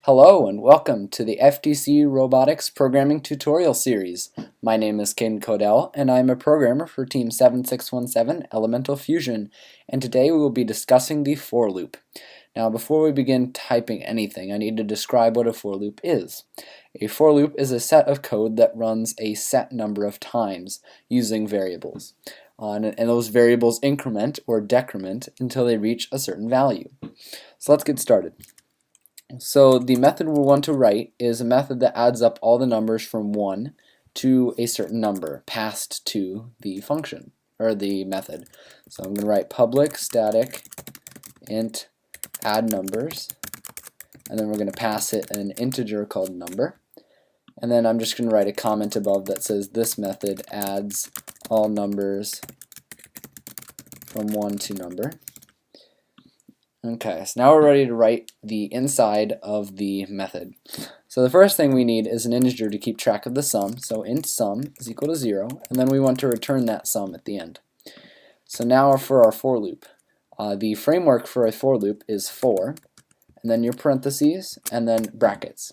Hello and welcome to the FTC Robotics Programming Tutorial Series. My name is Cayden Codel and I'm a programmer for Team 7617 Elemental Fusion, and today we will be discussing the for loop. Now before we begin typing anything, I need to describe what a for loop is. A for loop is a set of code that runs a set number of times using variables. And those variables increment or decrement until they reach a certain value. So let's get started. So the method we want to write is a method that adds up all the numbers from 1 to a certain number passed to the function or the method. So I'm going to write public static int add numbers, and then we're going to pass it an integer called number, and then I'm just going to write a comment above that says this method adds all numbers from 1 to number. Okay, so now we're ready to write the inside of the method. So the first thing we need is an integer to keep track of the sum. So int sum is equal to 0, and then we want to return that sum at the end. So now for our for loop. The framework for a for loop is for, and then your parentheses, and then brackets.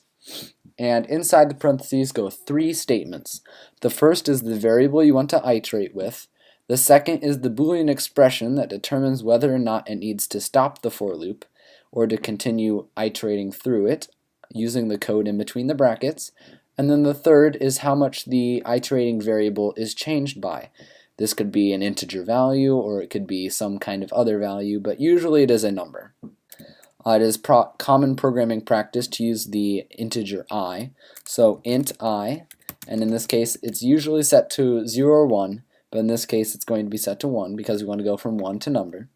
And inside the parentheses go 3 statements. The first is the variable you want to iterate with. The second is the Boolean expression that determines whether or not it needs to stop the for loop or to continue iterating through it using the code in between the brackets. And then the third is how much the iterating variable is changed by. This could be an integer value or it could be some kind of other value, but usually it is a number. It is common programming practice to use the integer I. So int I, and in this case it's usually set to 0 or 1. But in this case it's going to be set to 1 because we want to go from 1 to number.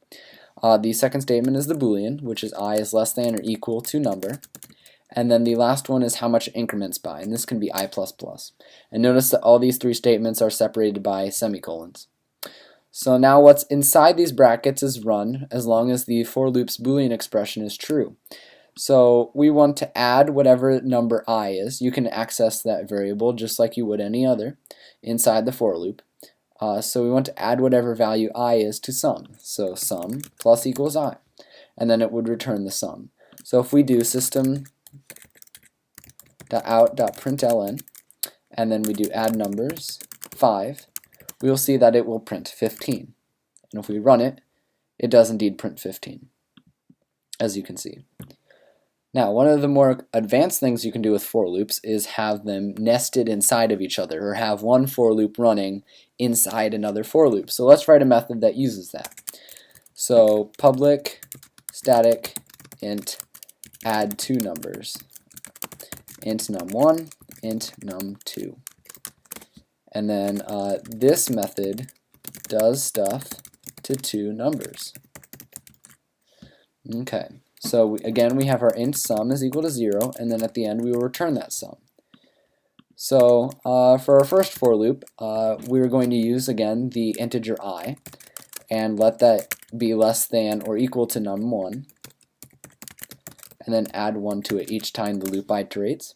The second statement is the Boolean, which is I is less than or equal to number. And then the last one is how much it increments by, and this can be I++. And notice that all these 3 statements are separated by semicolons. So now what's inside these brackets is run as long as the for loop's Boolean expression is true. So we want to add whatever number I is. You can access that variable just like you would any other inside the for loop. So we want to add whatever value I is to sum. So sum plus equals I. And then it would return the sum. So if we do system.out.println and then we do add numbers 5, we will see that it will print 15. And if we run it, it does indeed print 15, as you can see. Now, one of the more advanced things you can do with for loops is have them nested inside of each other, or have one for loop running inside another for loop. So let's write a method that uses that. So public static int add 2 numbers, int num1, int num2. And then this method does stuff to 2 numbers. Okay. So again, we have our int sum is equal to 0, and then at the end we will return that sum. So for our first for loop, we're going to use again the integer I, and let that be less than or equal to num1, and then add 1 to it each time the loop iterates.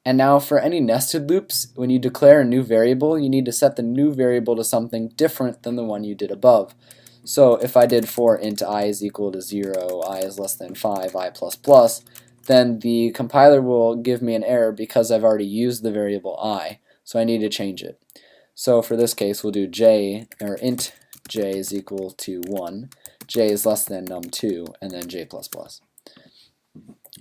And now for any nested loops, when you declare a new variable, you need to set the new variable to something different than the one you did above. So if I did for int I is equal to 0, I is less than 5, I++, then the compiler will give me an error because I've already used the variable I, so I need to change it. So for this case we'll do j, or int j is equal to 1, j is less than num2, and then j++.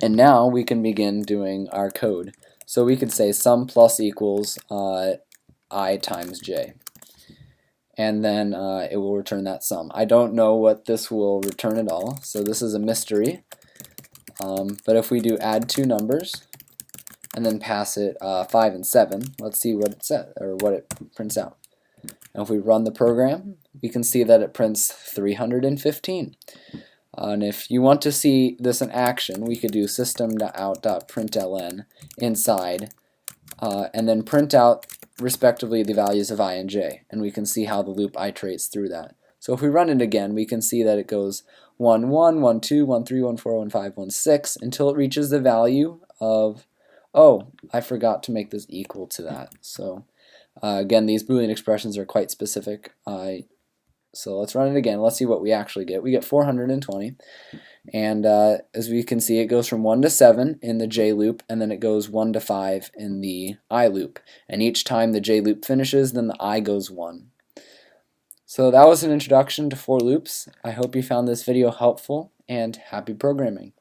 And now we can begin doing our code. So we could say sum plus equals I times j. And then it will return that sum. I don't know what this will return at all, so this is a mystery. But if we do add 2 numbers and then pass it 5 and 7, let's see what it says, or what it prints out. And if we run the program, we can see that it prints 315. And if you want to see this in action, we could do system.out.println inside, and then print out respectively the values of I and j, and we can see how the loop iterates through that. So if we run it again, we can see that it goes 1, 1, 1, 2, 1, 3, 1, 4, 1, 5, 1, 6 until it reaches the value of, oh, I forgot to make this equal to that. So again, these Boolean expressions are quite specific. So let's run it again. Let's see what we actually get. We get 420. And as we can see, it goes from 1 to 7 in the J loop, and then it goes 1 to 5 in the I loop. And each time the J loop finishes, then the I goes 1. So that was an introduction to for loops. I hope you found this video helpful, and happy programming.